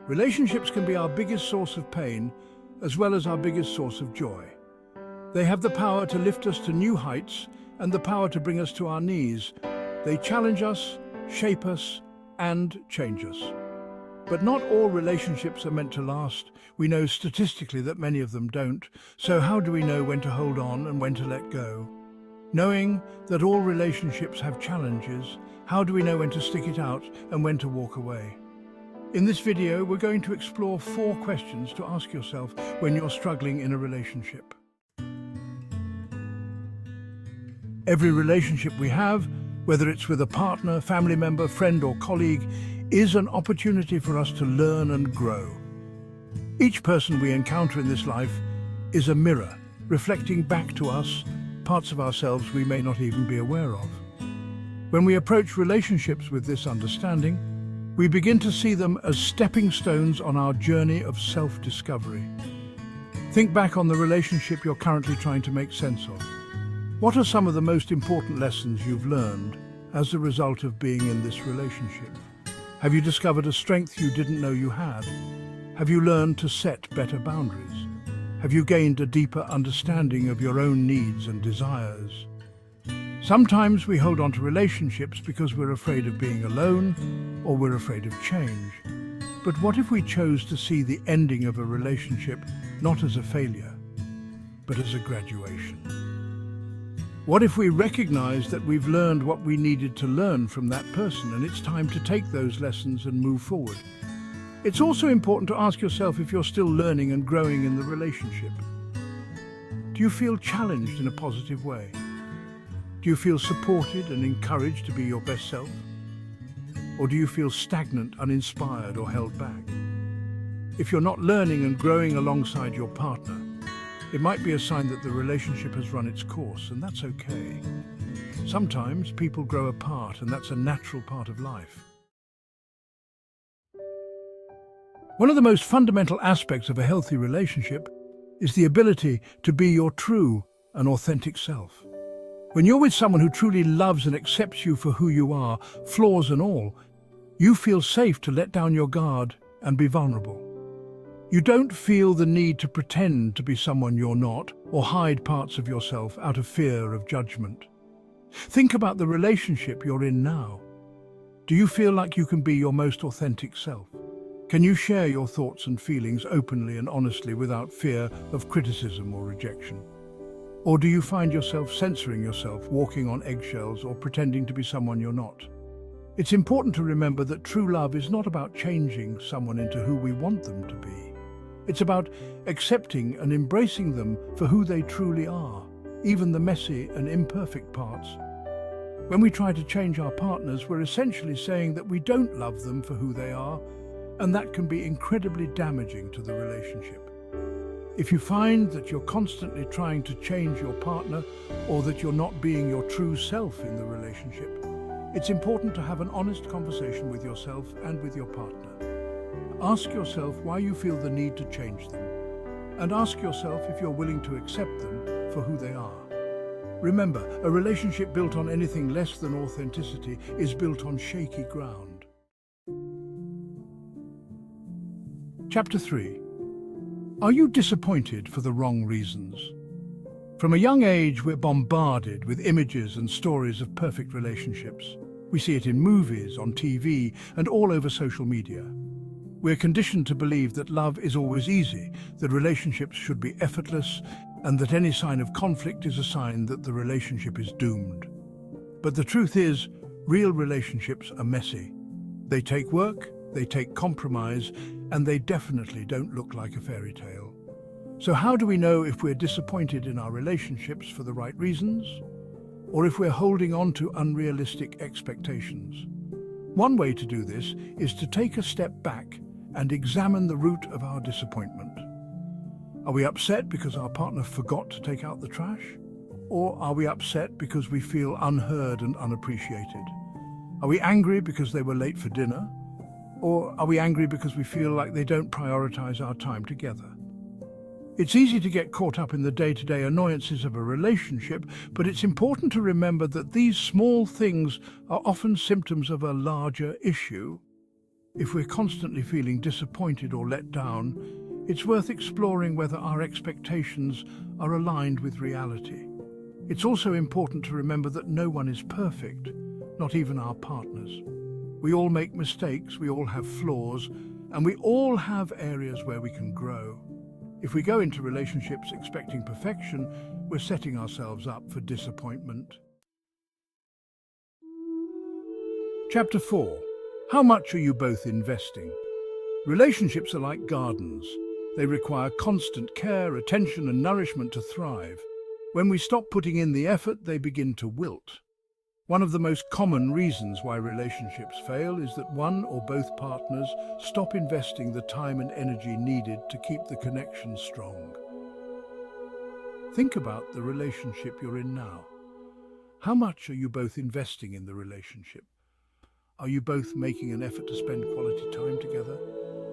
Relationships can be our biggest source of pain, as well as our biggest source of joy. They have the power to lift us to new heights and the power to bring us to our knees. They challenge us, shape us, and change us. But not all relationships are meant to last. We know statistically that many of them don't. So how do we know when to hold on and when to let go? Knowing that all relationships have challenges, how do we know when to stick it out and when to walk away? In this video, we're going to explore 4 questions to ask yourself when you're struggling in a relationship. Every relationship we have, whether it's with a partner, family member, friend, or colleague, is an opportunity for us to learn and grow. Each person we encounter in this life is a mirror, reflecting back to us parts of ourselves we may not even be aware of. When we approach relationships with this understanding, we begin to see them as stepping stones on our journey of self-discovery. Think back on the relationship you're currently trying to make sense of. What are some of the most important lessons you've learned as a result of being in this relationship? Have you discovered a strength you didn't know you had? Have you learned to set better boundaries? Have you gained a deeper understanding of your own needs and desires? Sometimes we hold on to relationships because we're afraid of being alone or we're afraid of change. But what if we chose to see the ending of a relationship not as a failure, but as a graduation? What if we recognize that we've learned what we needed to learn from that person and it's time to take those lessons and move forward? It's also important to ask yourself if you're still learning and growing in the relationship. Do you feel challenged in a positive way? Do you feel supported and encouraged to be your best self? Or do you feel stagnant, uninspired, or held back? If you're not learning and growing alongside your partner, it might be a sign that the relationship has run its course, and that's okay. Sometimes people grow apart, and that's a natural part of life. One of the most fundamental aspects of a healthy relationship is the ability to be your true and authentic self. When you're with someone who truly loves and accepts you for who you are, flaws and all, you feel safe to let down your guard and be vulnerable. You don't feel the need to pretend to be someone you're not or hide parts of yourself out of fear of judgment. Think about the relationship you're in now. Do you feel like you can be your most authentic self? Can you share your thoughts and feelings openly and honestly without fear of criticism or rejection? Or do you find yourself censoring yourself, walking on eggshells, or pretending to be someone you're not? It's important to remember that true love is not about changing someone into who we want them to be. It's about accepting and embracing them for who they truly are, even the messy and imperfect parts. When we try to change our partners, we're essentially saying that we don't love them for who they are, and that can be incredibly damaging to the relationship. If you find that you're constantly trying to change your partner or that you're not being your true self in the relationship, it's important to have an honest conversation with yourself and with your partner. Ask yourself why you feel the need to change them, and ask yourself if you're willing to accept them for who they are. Remember, a relationship built on anything less than authenticity is built on shaky ground. Chapter 3. Are you disappointed for the wrong reasons? From a young age, we're bombarded with images and stories of perfect relationships. We see it in movies, on TV, and all over social media. We're conditioned to believe that love is always easy, that relationships should be effortless, and that any sign of conflict is a sign that the relationship is doomed. But the truth is, real relationships are messy. They take work, they take compromise, and they definitely don't look like a fairy tale. So how do we know if we're disappointed in our relationships for the right reasons, or if we're holding on to unrealistic expectations? One way to do this is to take a step back and examine the root of our disappointment. Are we upset because our partner forgot to take out the trash? Or are we upset because we feel unheard and unappreciated? Are we angry because they were late for dinner? Or are we angry because we feel like they don't prioritize our time together? It's easy to get caught up in the day-to-day annoyances of a relationship, but it's important to remember that these small things are often symptoms of a larger issue. If we're constantly feeling disappointed or let down, it's worth exploring whether our expectations are aligned with reality. It's also important to remember that no one is perfect, not even our partners. We all make mistakes, we all have flaws, and we all have areas where we can grow. If we go into relationships expecting perfection, we're setting ourselves up for disappointment. Chapter 4. How much are you both investing? Relationships are like gardens. They require constant care, attention, and nourishment to thrive. When we stop putting in the effort, they begin to wilt. One of the most common reasons why relationships fail is that one or both partners stop investing the time and energy needed to keep the connection strong. Think about the relationship you're in now. How much are you both investing in the relationship? Are you both making an effort to spend quality time together?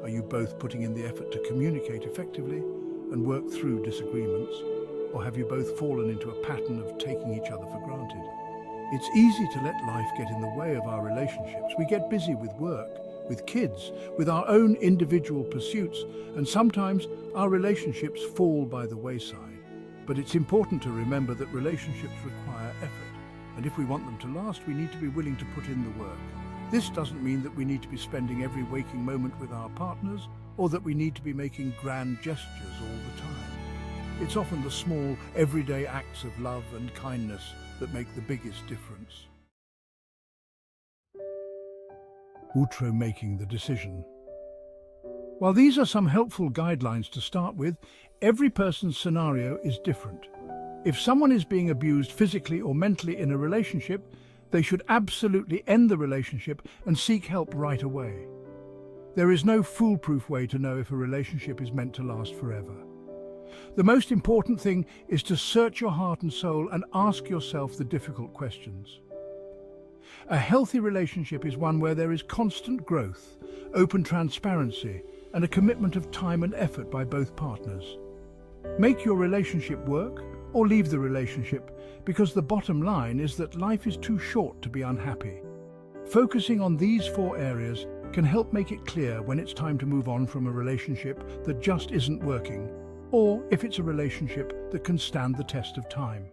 Are you both putting in the effort to communicate effectively and work through disagreements? Or have you both fallen into a pattern of taking each other for granted? It's easy to let life get in the way of our relationships. We get busy with work, with kids, with our own individual pursuits, and sometimes our relationships fall by the wayside. But it's important to remember that relationships require effort, and if we want them to last, we need to be willing to put in the work. This doesn't mean that we need to be spending every waking moment with our partners, or that we need to be making grand gestures all the time. It's often the small, everyday acts of love and kindness that make the biggest difference. Outro: making the decision. While these are some helpful guidelines to start with, every person's scenario is different. If someone is being abused physically or mentally in a relationship, they should absolutely end the relationship and seek help right away. There is no foolproof way to know if a relationship is meant to last forever. The most important thing is to search your heart and soul and ask yourself the difficult questions. A healthy relationship is one where there is constant growth, open transparency, and a commitment of time and effort by both partners. Make your relationship work or leave the relationship, because the bottom line is that life is too short to be unhappy. Focusing on these 4 areas can help make it clear when it's time to move on from a relationship that just isn't working, or if it's a relationship that can stand the test of time.